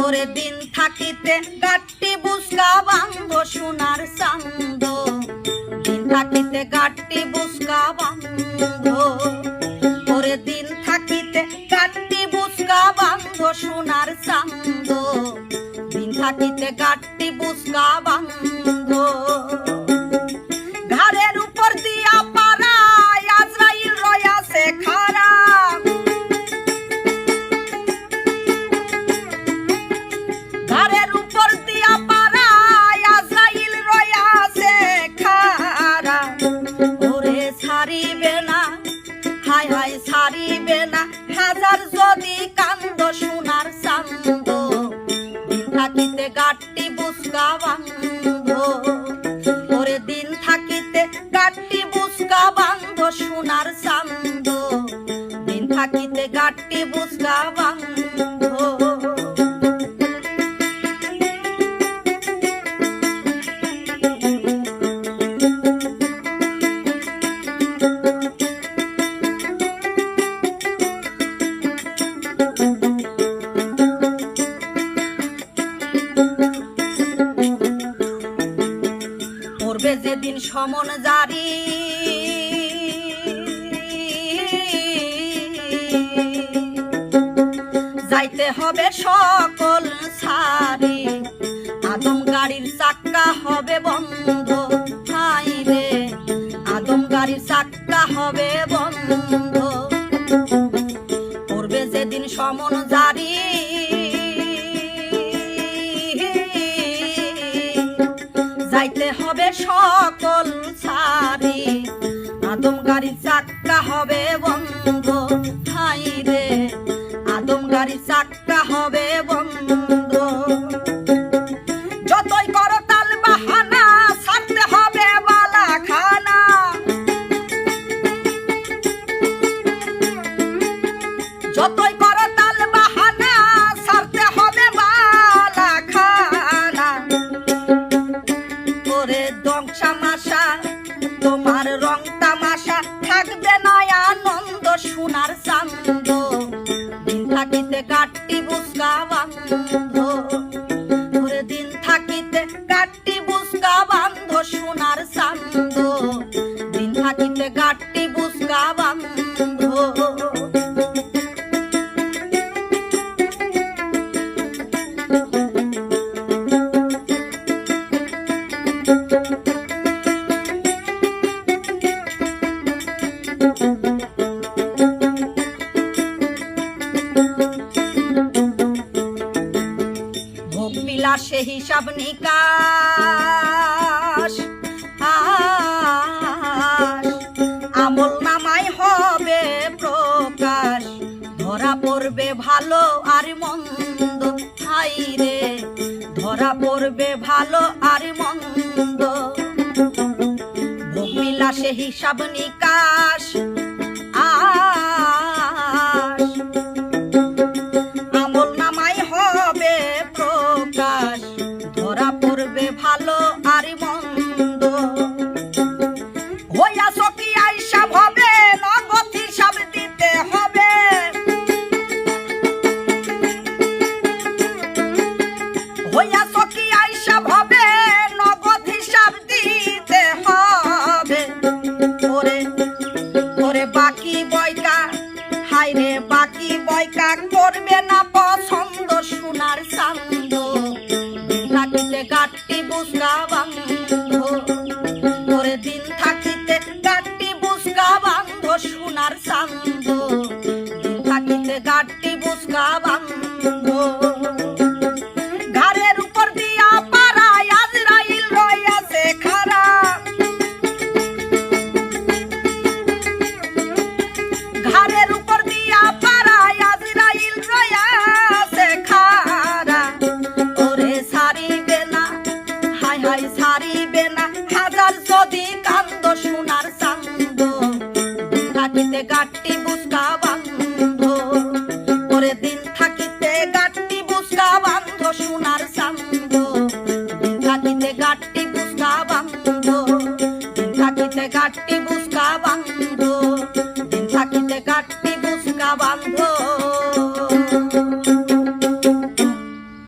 ওরে দিন থাকিতে গাট্টি বুসকা বান্ধ সোনার চান্দ, দিন থাকিতে গাট্টি বুসকা বান্ধ। ওরে দিন থাকিতে গাট্টি বুসকা বান্ধ সোনার চান্দ, দিন থাকিতে গাট্টি বুসকা বান্ধ। ঘাড়ের উপর দিয়া পারায় আজরাইল রয়াছে খাড়া, ঘাড়ের উপর দিয়া পারায় আজরাইল রয়াছে খাড়া। ওরে ছাড়িবে না, হায় হায় ছাড়িবে না, হাজার যদি কান্দ সোনার চান্দ, দিন থাকিতে গাট্টি বুসকা বান্ধ। ওরে দিন থাকিতে গাট্টি বুসকা বান্ধ সোনার চান্দ, দিন থাকিতে গাট্টি বুসকা বান্ধ। পড়বে যেদিন সমন জারি, যাইতে হবে সকল সারি, আদম গাড়ির চাক্কা হবে বন্ধ, হাই রে আদম গাড়ির চাক্কা হবে বন্ধ। পড়বে যেদিন সমন জারি, যাইতে হবে সকল সারি, আদম গাড়ির চাক্কা হবে বন্ধ, হাই রে আদম গাড়ির চাক্কা হবে বন্ধ। যতই করো তাল বাহানা, ছাড়তে হবে বালা খানা, যতই করো তাল বাহানা, ছাড়তে হবে বালা খানা। ওরে দং তামাশা তোমার রং তামাশা, থাকবে না আনন্দ সোনার চান্দ, দিন থাকিতে গাট্টি বুসকা বান্ধ। ওরে দিন থাকিতে গাট্টি বুসকা বান্ধ সোনার চান্দ, দিন থাকিতে গাট্টি বুসকা বান্ধ। ভোগ বিলাসে হিসাব নিকাশ, আমল নামাই হবে প্রকাশ, ধরা পড়বে ভালো আর মন্দ, হাই রে ধরা পড়বে ভালো আর মন্দ। ভোগ বিলাসে হিসাব নিকাশ